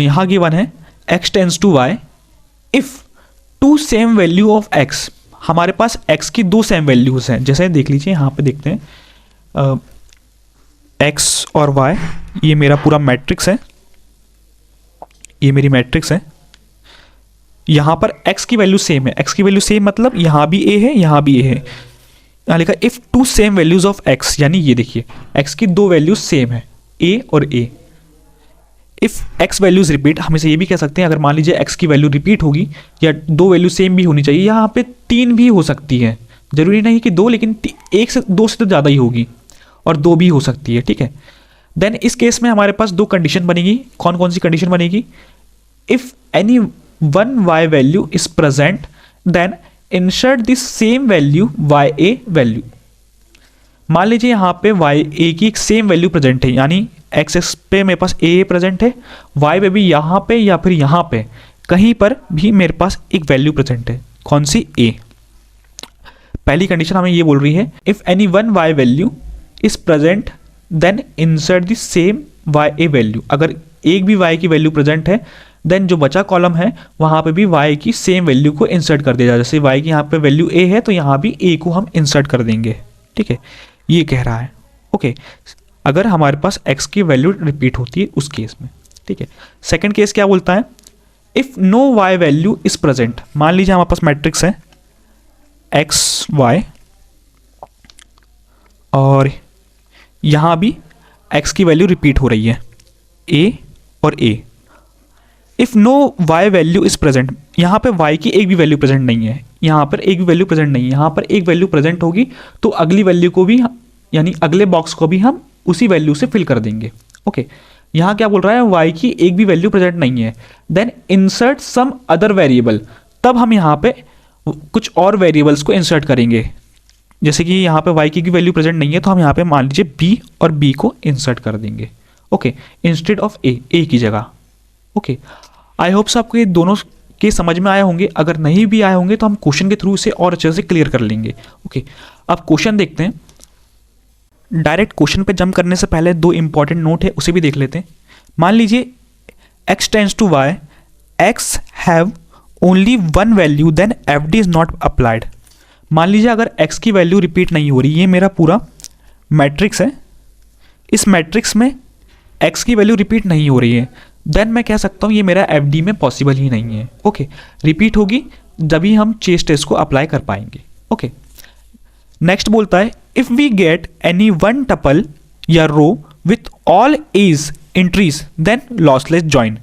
यहाँ गिवन है x tends to y if two same value of x। हमारे पास x की दो सेम वैल्यूज हैं। जैसे देख लीजिए यहाँ पे देखते हैं x और y, ये मेरा पूरा मैट्रिक्स है, ये मेरी मैट्रिक्स है। यहाँ पर x की वैल्यू सेम है। x की वैल्यू सेम मतलब यहाँ भी a है, यहाँ भी a है। यहाँ लिखा if two same values of x, यानी ये देखिए x की दो वैल्यूज सेम है, a और a। If x values repeat, हम इसे ये भी कह सकते हैं, अगर मान लीजिए x की वैल्यू रिपीट होगी या दो वैल्यू सेम भी होनी चाहिए। यहाँ पे तीन भी हो सकती है, जरूरी नहीं कि दो, लेकिन एक से दो से तो ज़्यादा ही होगी और दो भी हो सकती है। ठीक है, देन इस केस में हमारे पास दो कंडीशन बनेगी। कौन कौन सी कंडीशन बनेगी? If any one y value is present then insert this same value y a value. मान लीजिए यहाँ पे y a की एक सेम वैल्यू प्रेजेंट है, यानी x पे मेरे पास a प्रेजेंट है, y पे भी यहाँ पे या फिर यहाँ पे कहीं पर भी मेरे पास एक वैल्यू प्रेजेंट है। कौन सी? a। पहली कंडीशन हमें ये बोल रही है if any one y value is present then insert the same y a value. अगर एक भी y की वैल्यू प्रेजेंट है देन जो बचा कॉलम है वहाँ पे भी y की सेम वैल्यू को इंसर्ट कर दिया जाए। जैसे y की यहाँ पे वैल्यू a है तो यहाँ भी a को हम इंसर्ट कर देंगे। ठीक है, ये कह रहा है। ओके, अगर हमारे पास x की वैल्यू रिपीट होती है उस केस में। ठीक है, सेकंड केस क्या बोलता है? If no y value is present. मान लीजिए हमारे पास मैट्रिक्स है x y और यहाँ भी x की वैल्यू रिपीट हो रही है, a और a। If no y value is present, यहाँ पे y की एक भी वैल्यू प्रेजेंट नहीं है, यहाँ पर एक भी वैल्यू प्रेजेंट नहीं है, यहाँ पर एक वैल्यू प्रेजेंट होगी तो अगली वैल्यू को भी, यानी अगले बॉक्स को भी हम उसी वैल्यू से फिल कर देंगे। ओके, यहाँ क्या बोल रहा है, y की एक भी वैल्यू प्रेजेंट नहीं है, then insert some other variable. तब हम यहाँ पे कुछ और वेरिएबल्स को इंसर्ट करेंगे, जैसे कि यहाँ पे y की भी वैल्यू प्रेजेंट नहीं है तो हम यहाँ पे मान लीजिए b और b को इंसर्ट कर देंगे। ओके, इंस्टेड ऑफ a की जगह। ओके, आई होप सो आपको ये दोनों के समझ में आए होंगे। अगर नहीं भी आए होंगे तो हम क्वेश्चन के थ्रू इसे और अच्छे से क्लियर कर लेंगे। ओके, अब क्वेश्चन देखते हैं। डायरेक्ट क्वेश्चन पे जंप करने से पहले दो इंपॉर्टेंट नोट है, उसे भी देख लेते हैं। मान लीजिए x tends to y, x have only one value, then F D is not applied. मान लीजिए अगर x की वैल्यू रिपीट नहीं हो रही, ये मेरा पूरा मैट्रिक्स है, इस मैट्रिक्स में x की वैल्यू रिपीट नहीं हो रही है, देन मैं कह सकता हूँ ये मेरा एफ डी में पॉसिबल ही नहीं है। ओके, रिपीट होगी जब ही हम चेस टेस्ट को अप्लाई कर पाएंगे। ओके, नेक्स्ट बोलता है if we get any one tuple या row with all a's entries then lossless join.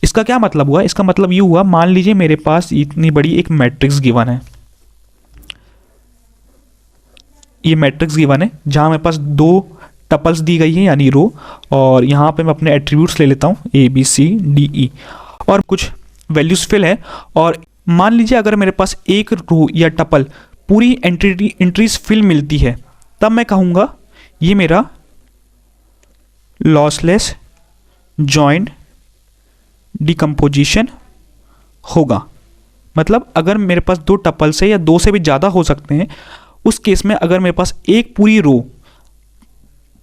इसका क्या मतलब हुआ, इसका मतलब ये हुआ, मान लीजिए मेरे पास इतनी बड़ी एक मैट्रिक्स गिवन है, ये मैट्रिक्स गिवन है जहां मेरे पास दो टपल्स दी गई है यानी रो, और यहाँ पे मैं अपने एट्रीब्यूट्स ले लेता हूँ ए बी सी डी ई और कुछ वैल्यूज फिल है। और मान लीजिए अगर मेरे पास एक रो या टपल पूरी एंट्रीज फिल मिलती है, तब मैं कहूँगा ये मेरा लॉसलेस जॉइंट डिकम्पोजिशन होगा। मतलब अगर मेरे पास दो टपल्स है या दो से भी ज़्यादा हो सकते हैं, उस केस में अगर मेरे पास एक पूरी रो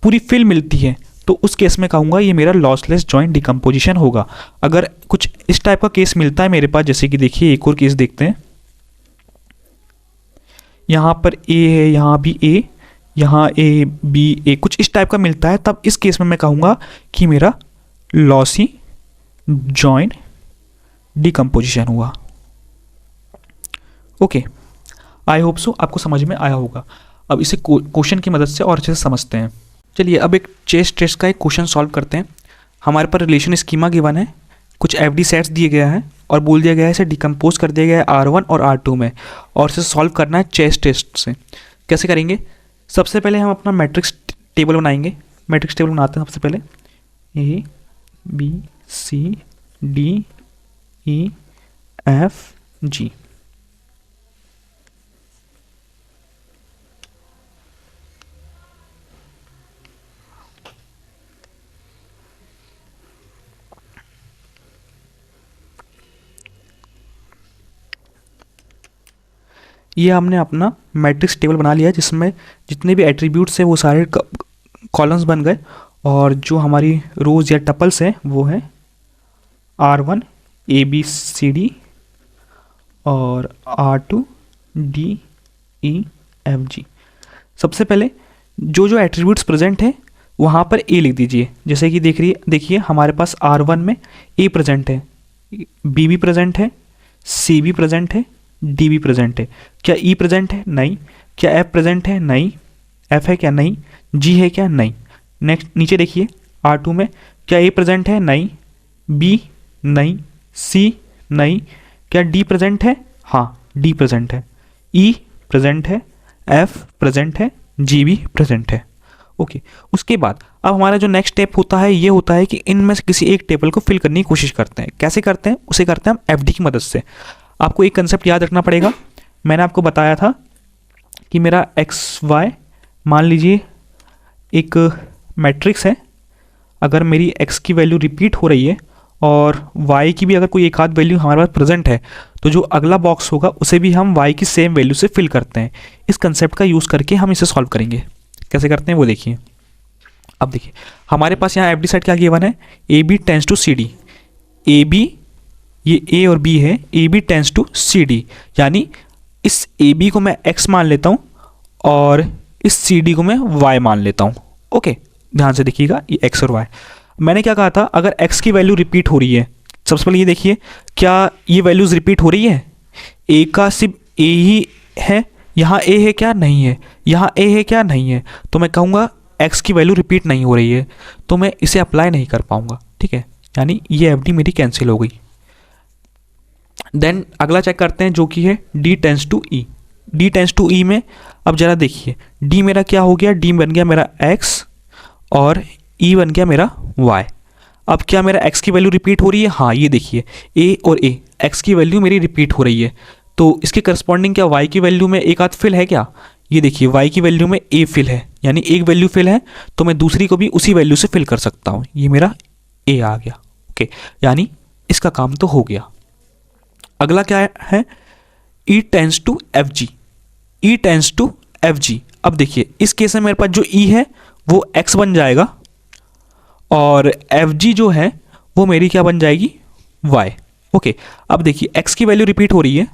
पूरी फिल मिलती है तो उस केस में कहूँगा ये मेरा लॉसलेस जॉइंट डिकम्पोजिशन होगा। अगर कुछ इस टाइप का केस मिलता है मेरे पास, जैसे कि देखिए एक और केस देखते हैं, यहाँ पर ए है, यहाँ भी ए, यहाँ ए बी ए, कुछ इस टाइप का मिलता है, तब इस केस में मैं कहूँगा कि मेरा लॉसी जॉइंट डिकम्पोजिशन हुआ। ओके, आई होप सो आपको समझ में आया होगा। अब इसे क्वेश्चन की मदद से और अच्छे से समझते हैं। चलिए अब एक चेस टेस्ट का एक क्वेश्चन सॉल्व करते हैं। हमारे पर रिलेशन स्कीमा गिवन है, कुछ एफडी सेट्स दिए गया है और बोल दिया गया है इसे डिकम्पोज कर दिया गया है R1 और R2 में, और इसे सॉल्व करना है चेस टेस्ट से। कैसे करेंगे, सबसे पहले हम अपना मैट्रिक्स टेबल बनाएंगे। मैट्रिक्स टेबल बनाते हैं सबसे पहले, A B C D E F G. ये हमने अपना मैट्रिक्स टेबल बना लिया है, जिसमें जितने भी एट्रीब्यूट्स हैं वो सारे कॉलम्स बन गए, और जो हमारी रोज या टपल्स हैं वो है R1 A B C D और R2 D E F G। सबसे पहले जो जो एट्रीब्यूट्स प्रेजेंट हैं वहाँ पर A लिख दीजिए। जैसे कि देखिए हमारे पास R1 में A प्रेजेंट है, B भी प्रेजेंट है, C भी प्रेजेंट है, डी भी प्रेजेंट है। क्या ई प्रेजेंट है? नहीं। क्या एफ प्रेजेंट है? नहीं। एफ है क्या? नहीं। जी है क्या? नहीं। नेक्स्ट नीचे देखिए R2 में क्या ए प्रेजेंट है? नहीं। बी नहीं। सी नहीं। क्या डी प्रेजेंट है? हाँ डी प्रेजेंट है। ई प्रेजेंट है, एफ प्रेजेंट है, जी भी प्रेजेंट है। ओके, उसके बाद अब हमारा जो नेक्स्ट स्टेप होता है ये होता है कि इनमें से किसी एक टेबल को फिल करने की कोशिश करते हैं। कैसे करते हैं? उसे करते हैं हम एफडी की मदद से। आपको एक कंसेप्ट याद रखना पड़ेगा, मैंने आपको बताया था कि मेरा एक्स वाई मान लीजिए एक मैट्रिक्स है, अगर मेरी एक्स की वैल्यू रिपीट हो रही है और वाई की भी अगर कोई एक आध वैल्यू हमारे पास प्रेजेंट है, तो जो अगला बॉक्स होगा उसे भी हम वाई की सेम वैल्यू से फिल करते हैं। इस कंसेप्ट का यूज़ करके हम इसे सॉल्व करेंगे। कैसे करते हैं वो देखिए। अब देखिए हमारे पास यहाँ एफडी सेट क्या गिवन है, A B tends to C D. A B, ये ए और बी है, A B tends to C D, यानी इस ए बी को मैं एक्स मान लेता हूँ और इस सी डी को मैं वाई मान लेता हूँ। ओके, ध्यान से देखिएगा, ये एक्स और वाई। मैंने क्या कहा था, अगर एक्स की वैल्यू रिपीट हो रही है, सबसे पहले ये देखिए क्या ये वैल्यूज़ रिपीट हो रही है। ए का सिर्फ ए ही है, यहाँ ए है क्या, नहीं है, यहाँ ए है क्या, नहीं है, तो मैं कहूँगा एक्स की वैल्यू रिपीट नहीं हो रही है, तो मैं इसे अप्लाई नहीं कर पाऊँगा, ठीक है, यानी ये एफ डी मेरी कैंसिल हो गई। देन अगला चेक करते हैं जो कि है D tends to E. D tends to E में अब जरा देखिए डी मेरा क्या हो गया, डी बन गया मेरा एक्स और ई बन गया मेरा वाई। अब क्या मेरा एक्स की वैल्यू रिपीट हो रही है, हाँ ये देखिए ए और ए, एक्स की वैल्यू मेरी रिपीट हो रही है, तो इसके करस्पॉन्डिंग क्या वाई की वैल्यू में एक आध फिल है क्या, ये देखिए वाई की वैल्यू में ए फिल है, यानी एक वैल्यू फिल है, तो मैं दूसरी को भी उसी वैल्यू से फिल कर सकता हूँ, ये मेरा ए आ गया, ओके, यानी इसका काम तो हो गया। अगला क्या है, E tends to F G. E tends to F G, अब देखिए इस केस में मेरे पास जो ई है वो एक्स बन जाएगा और एफ जी जो है वो मेरी क्या बन जाएगी, वाई, ओके। अब देखिए एक्स की वैल्यू रिपीट हो रही है,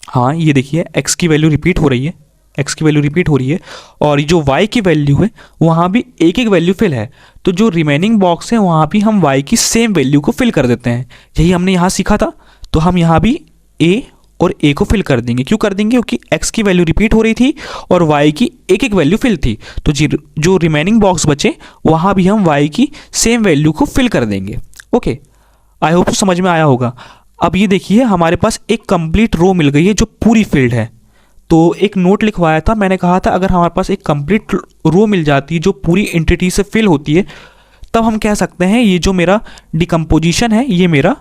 हाँ ये देखिए एक्स की वैल्यू रिपीट हो रही है, एक्स की वैल्यू रिपीट हो रही है, और जो वाई की वैल्यू है वहाँ भी एक एक वैल्यू फिल है, तो जो रिमेनिंग बॉक्स है वहाँ भी हम वाई की सेम वैल्यू को फिल कर देते हैं, यही हमने यहाँ सीखा था, तो हम यहाँ भी ए और ए को फिल कर देंगे। क्यों कर देंगे, क्योंकि एक्स की वैल्यू रिपीट हो रही थी और वाई की एक एक वैल्यू फिल थी, तो जो रिमेनिंग बॉक्स बचे वहाँ भी हम वाई की सेम वैल्यू को फिल कर देंगे, ओके। आई होप समझ में आया होगा। अब ये देखिए हमारे पास एक कंप्लीट रो मिल गई है जो पूरी फिल्ड है, तो एक नोट लिखवाया था, मैंने कहा था अगर हमारे पास एक कंप्लीट रो मिल जाती है जो पूरी एंटिटी से फिल होती है, तब हम कह सकते हैं ये जो मेरा डिकम्पोजिशन है ये मेरा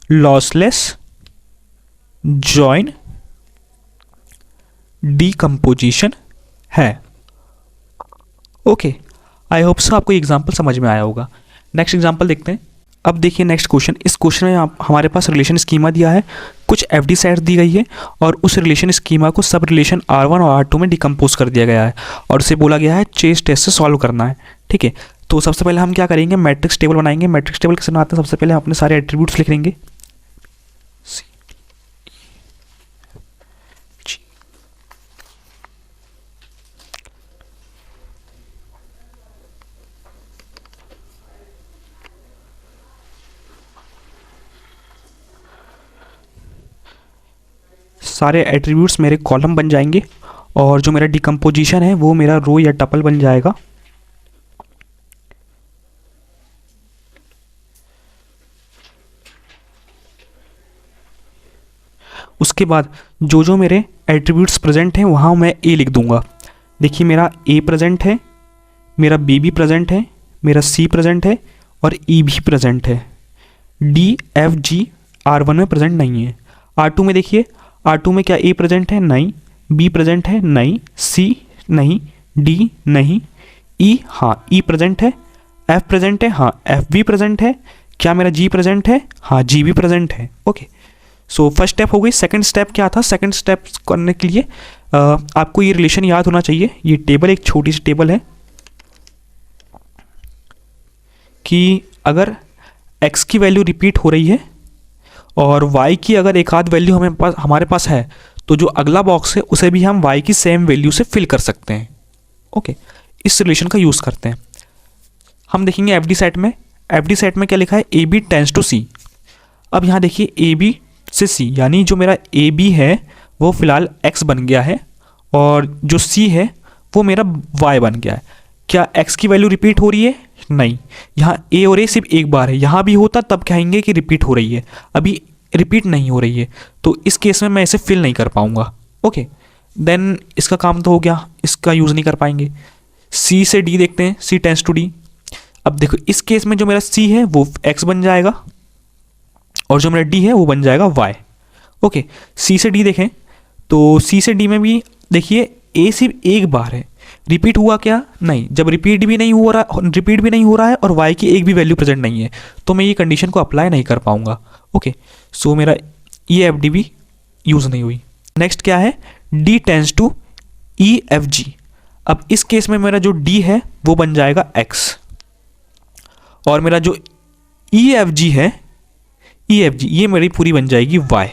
लॉसलेस जॉइन डिकम्पोजिशन है, ओके। आई होप सो आपको एग्जाम्पल समझ में आया होगा। नेक्स्ट एग्जाम्पल देखते हैं। अब देखिए नेक्स्ट क्वेश्चन, इस क्वेश्चन में हमारे पास रिलेशन स्कीमा दिया है, कुछ एफ डी सेट दी गई है और उस रिलेशन स्कीमा को सब रिलेशन R1 और R2 में डिकम्पोज कर दिया गया है और उसे बोला गया है चेस टेस्ट से सॉल्व करना है, ठीक है। तो सबसे पहले हम क्या करेंगे, मैट्रिक्स टेबल बनाएंगे। मैट्रिक्स टेबल कैसे बनाते हैं, सबसे पहले हम अपने सारे एट्रीब्यूट्स लिख लेंगे, सारे एट्रीब्यूट्स मेरे कॉलम बन जाएंगे और जो मेरा डिकम्पोजिशन है वो मेरा रो या टपल बन जाएगा। उसके बाद जो जो मेरे एट्रीब्यूट्स प्रेजेंट हैं वहाँ मैं ए लिख दूंगा। देखिए मेरा ए प्रेजेंट है, मेरा बी भी प्रेजेंट है, मेरा सी प्रेजेंट है और ई भी प्रेजेंट है। डी एफ जी R1 में प्रेजेंट नहीं है। R2 में देखिए R2 में क्या ए प्रेजेंट है, नहीं, बी प्रेजेंट है, नहीं, सी नहीं, डी नहीं, ई हाँ ई प्रेजेंट है, एफ प्रेजेंट है, हाँ एफ भी प्रेजेंट है, क्या मेरा जी प्रेजेंट है, हाँ जी भी प्रेजेंट है, ओके। सो फर्स्ट स्टेप हो गई। सेकंड स्टेप क्या था, सेकंड स्टेप करने के लिए आपको ये रिलेशन याद होना चाहिए। ये टेबल एक छोटी सी टेबल है कि अगर x की वैल्यू रिपीट हो रही है और y की अगर एक आध वैल्यू हमारे पास है तो जो अगला बॉक्स है उसे भी हम y की सेम वैल्यू से फिल कर सकते हैं, ओके। इस रिलेशन का यूज़ करते हैं। हम देखेंगे एफ डी सेट में, एफ डी सेट में क्या लिखा है, ए बी टेंस टू सी। अब यहाँ देखिए ए बी से सी, यानी जो मेरा ए बी है वो फिलहाल x बन गया है और जो c है वो मेरा y बन गया है। क्या x की वैल्यू रिपीट हो रही है, नहीं, यहाँ a और a सिर्फ एक बार है, यहाँ भी होता तब कहेंगे कि रिपीट हो रही है, अभी रिपीट नहीं हो रही है, तो इस केस में मैं इसे फिल नहीं कर पाऊँगा, ओके। देन इसका काम तो हो गया, इसका यूज़ नहीं कर पाएंगे। c से d देखते हैं, c टेंस टू d। अब देखो इस केस में जो मेरा c है वो x बन जाएगा और जो मेरा d है वो बन जाएगा y, ओके। c से d देखें तो c से d में भी देखिए a सिर्फ एक बार है, रिपीट हुआ क्या, नहीं। जब रिपीट भी नहीं हो रहा है और y की एक भी वैल्यू प्रेजेंट नहीं है तो मैं ये कंडीशन को अप्लाई नहीं कर पाऊंगा, ओके। सो मेरा ये एफ डी भी यूज़ नहीं हुई। नेक्स्ट क्या है, d tends to E F G. अब इस केस में मेरा जो d है वो बन जाएगा x और मेरा जो ई एफ जी है, ई एफ जी ये मेरी पूरी बन जाएगी y।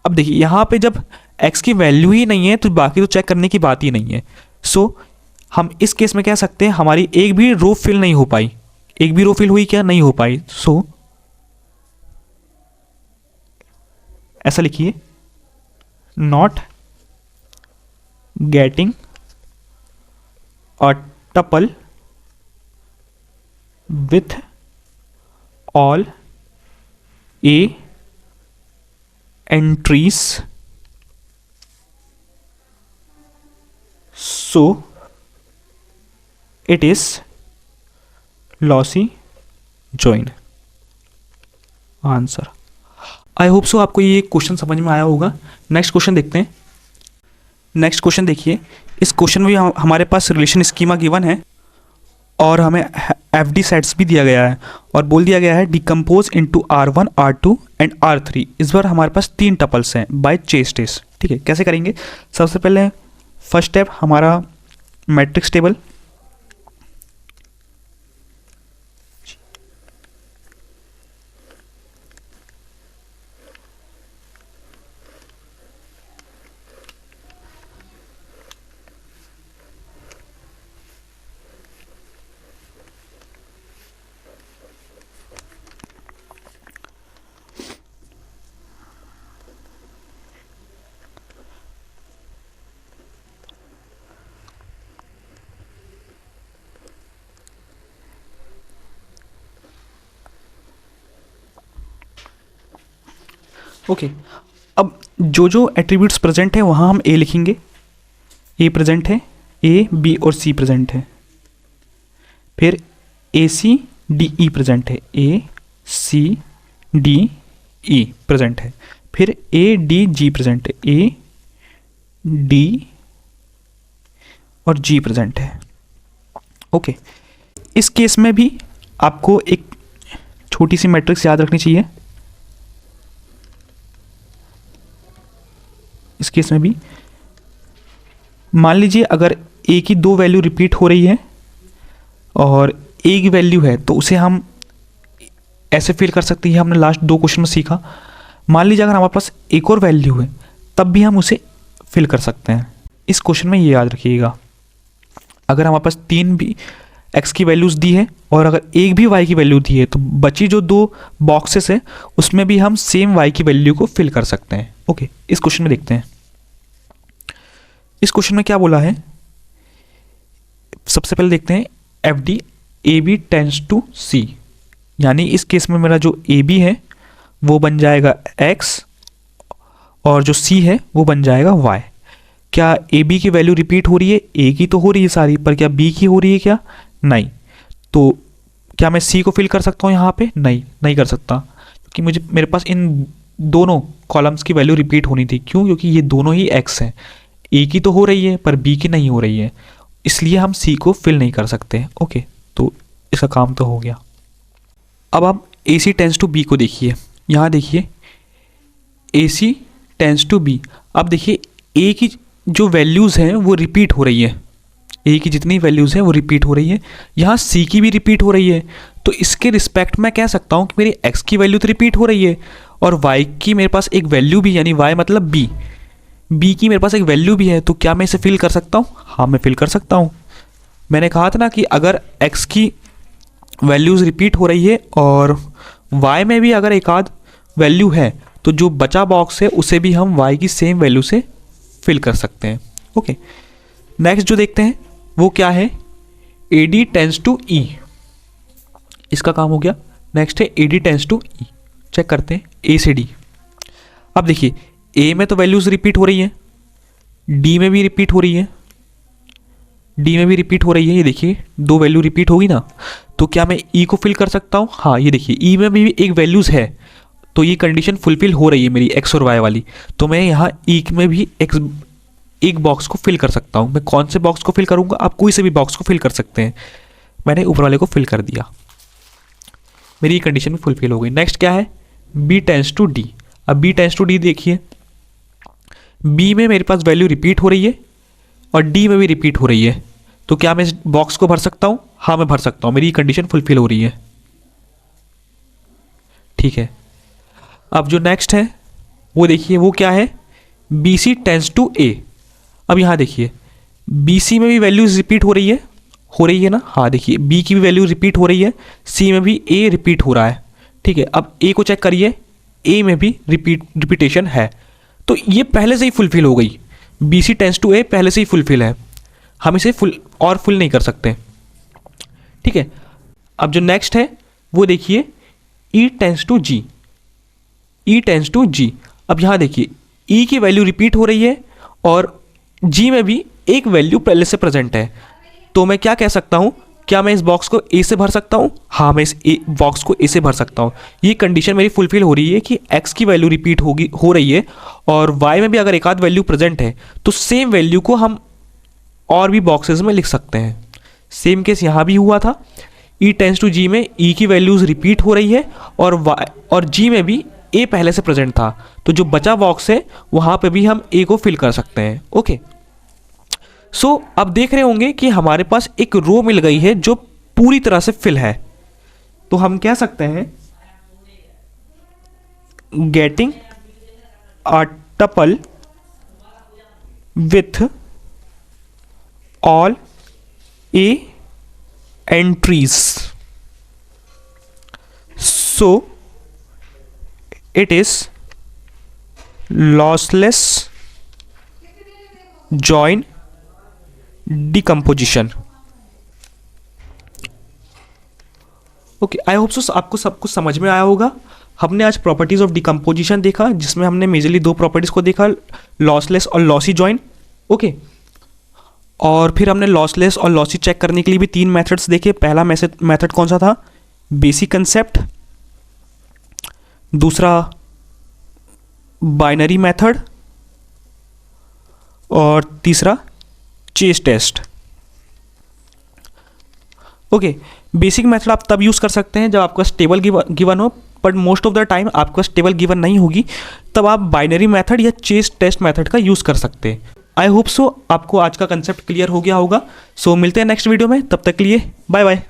अब देखिए यहाँ पे जब x की वैल्यू ही नहीं है तो बाकी तो चेक करने की बात ही नहीं है। सो हम इस केस में कह सकते हैं हमारी एक भी रो फिल नहीं हो पाई, एक भी रो फिल हुई क्या, नहीं हो पाई। सो ऐसा लिखिए, not getting a tuple with all a entries, so it is lossy join. Answer. I hope so आपको ये क्वेश्चन समझ में आया होगा। नेक्स्ट क्वेश्चन देखते हैं। नेक्स्ट क्वेश्चन देखिए, इस क्वेश्चन में हमारे पास रिलेशन स्कीमा गिवन है और हमें एफ डी सेट्स भी दिया गया है और बोल दिया गया है decompose into R1 R2 and R3। इस बार हमारे पास 3 टपल्स हैं बाय चेस टेस्ट। ठीक है, कैसे करेंगे? सबसे पहले फर्स्ट स्टेप हमारा मैट्रिक्स टेबल। ओके, अब जो जो एट्रीब्यूट्स प्रेजेंट है वहाँ हम ए लिखेंगे। ए प्रेजेंट है, ए बी और सी प्रेजेंट है। फिर ए सी डी ई प्रेजेंट है, ए सी डी ई प्रेजेंट है। फिर ए डी जी प्रेजेंट है, ए डी और जी प्रेजेंट है। ओके, इस केस में भी आपको एक छोटी सी मैट्रिक्स याद रखनी चाहिए। इस केस में भी मान लीजिए अगर ए की 2 वैल्यू रिपीट हो रही है और ए की वैल्यू है तो उसे हम ऐसे फिल कर सकते हैं। हमने लास्ट 2 क्वेश्चन में सीखा। मान लीजिए अगर हमारे पास एक और वैल्यू है तब भी हम उसे फिल कर सकते हैं। इस क्वेश्चन में ये याद रखिएगा, अगर हमारे पास 3 भी एक्स की वैल्यूज़ दी है और अगर एक भी वाई की वैल्यू दी है तो बची जो 2 बॉक्सेस है उसमें भी हम सेम वाई की वैल्यू को फिल कर सकते हैं। ओके, इस क्वेश्चन में देखते हैं। इस क्वेश्चन में क्या बोला है, सबसे पहले देखते हैं F D A B tends to C, यानी इस केस में मेरा जो ए बी है वो बन जाएगा एक्स और जो सी है वो बन जाएगा वाई। क्या ए बी की वैल्यू रिपीट हो रही है? ए की तो हो रही है सारी, पर क्या बी की हो रही है क्या? नहीं। तो क्या मैं सी को फिल कर सकता हूँ यहाँ पे? नहीं कर सकता, क्योंकि मुझे मेरे पास इन दोनों कॉलम्स की वैल्यू रिपीट होनी थी। क्यों? क्योंकि ये दोनों ही एक्स हैं। ए की तो हो रही है पर बी की नहीं हो रही है, इसलिए हम सी को फिल नहीं कर सकते। ओके, तो इसका काम तो हो गया। अब आप ए सी टेंस टू बी को देखिए। यहाँ देखिए ए सी टेंस टू बी। अब देखिए ए की जो वैल्यूज़ हैं वो रिपीट हो रही है, ए की जितनी वैल्यूज़ हैं वो रिपीट हो रही है। यहाँ सी की भी रिपीट हो रही है, तो इसके रिस्पेक्ट में कह सकता हूँ कि मेरी एक्स की वैल्यू तो रिपीट हो रही है और वाई की मेरे पास एक वैल्यू भी, यानी वाई मतलब बी की मेरे पास एक वैल्यू भी है। तो क्या मैं इसे फिल कर सकता हूँ? हाँ, मैं फिल कर सकता हूँ। मैंने कहा था ना कि अगर एक्स की वैल्यूज़ रिपीट हो रही है और वाई में भी अगर एक आध वैल्यू है तो जो बचा बॉक्स है उसे भी हम वाई की सेम वैल्यू से फिल कर सकते हैं। ओके, नेक्स्ट जो देखते हैं वो क्या है, A D tends to E. इसका काम हो गया। नेक्स्ट है A D tends to E. Check करते हैं ए से डी। अब देखिए ए में तो वैल्यूज़ रिपीट हो रही है, डी में भी रिपीट हो रही है, डी में भी रिपीट हो रही है। ये देखिए 2 वैल्यू रिपीट होगी ना, तो क्या मैं ई को फिल कर सकता हूँ? हाँ, ये देखिए ई में भी एक वैल्यूज़ है, तो ये कंडीशन फुलफिल हो रही है मेरी एक्स और वाई वाली। तो मैं यहाँ ई में भी एक बॉक्स को फिल कर सकता हूँ। मैं कौन से बॉक्स को फिल करूँगा? आप कोई से भी बॉक्स को फिल कर सकते हैं। मैंने ऊपर वाले को फिल कर दिया, मेरी ये कंडीशन भी फुलफिल हो गई। नेक्स्ट क्या है, बी टेंस टू डी। अब बी टेंस टू डी देखिए, बी में मेरे पास वैल्यू रिपीट हो रही है और डी में भी रिपीट हो रही है, तो क्या मैं इस बॉक्स को भर सकता हूँ? हाँ, मैं भर सकता हूँ। मेरी कंडीशन फुलफिल हो रही है। ठीक है, अब जो नेक्स्ट है वो देखिए, वो क्या है, बी सी टेंस टू ए। अब यहाँ देखिए बी सी में भी वैल्यूज रिपीट हो रही है ना। हाँ, देखिए बी की भी वैल्यू रिपीट हो रही है, सी में भी ए रिपीट हो रहा है। ठीक है, अब ए को चेक करिए, ए में भी रिपीटेशन है, तो ये पहले से ही फुलफिल हो गई। बी सी टेंस टू ए पहले से ही फुलफिल है, हम इसे फुल नहीं कर सकते। ठीक है, अब जो नेक्स्ट है वो देखिए E tends to G, E tends to G. अब यहाँ देखिए ई की वैल्यू रिपीट हो रही है और जी में भी एक वैल्यू पहले से प्रेजेंट है, तो मैं क्या कह सकता हूँ, क्या मैं इस बॉक्स को ए से भर सकता हूँ? हाँ, मैं इस बॉक्स को ए से भर सकता हूँ। ये कंडीशन मेरी फुलफिल हो रही है कि एक्स की वैल्यू रिपीट हो रही है और वाई में भी अगर एक आध वैल्यू प्रेजेंट है तो सेम वैल्यू को हम और भी बॉक्सेस में लिख सकते हैं। सेम केस यहाँ भी हुआ था, ई टेंस टू जी में ई की वैल्यूज़ रिपीट हो रही है और जी में भी ए पहले से प्रेजेंट था, तो जो बचा बॉक्स है वहाँ पे भी हम ए को फिल कर सकते हैं। ओके, सो अब देख रहे होंगे कि हमारे पास एक रो मिल गई है जो पूरी तरह से फिल है, तो हम कह सकते हैं getting a tuple with all A entries, so it is lossless join decomposition। Okay, I hope so आपको सब कुछ समझ में आया होगा। हमने आज प्रॉपर्टीज ऑफ डिकम्पोजिशन देखा, जिसमें हमने मेजरली दो प्रॉपर्टीज को देखा, लॉसलेस और लॉसी जॉइन। ओके, और फिर हमने लॉसलेस और लॉसी चेक करने के लिए भी तीन मेथड्स देखे। पहला मेथड कौन सा था? बेसिक कंसेप्ट, दूसरा बाइनरी मेथड और तीसरा chase test. Okay, basic method आप तब यूज़ कर सकते हैं जब आपका टेबल गिवन हो, but most of the time आपका टेबल गिवन नहीं होगी, तब आप बाइनरी मेथड या चेस टेस्ट मेथड का यूज़ कर सकते हैं। आई होप सो आपको आज का कंसेप्ट क्लियर हो गया होगा। सो मिलते हैं नेक्स्ट वीडियो में, तब तक के लिए बाय बाय।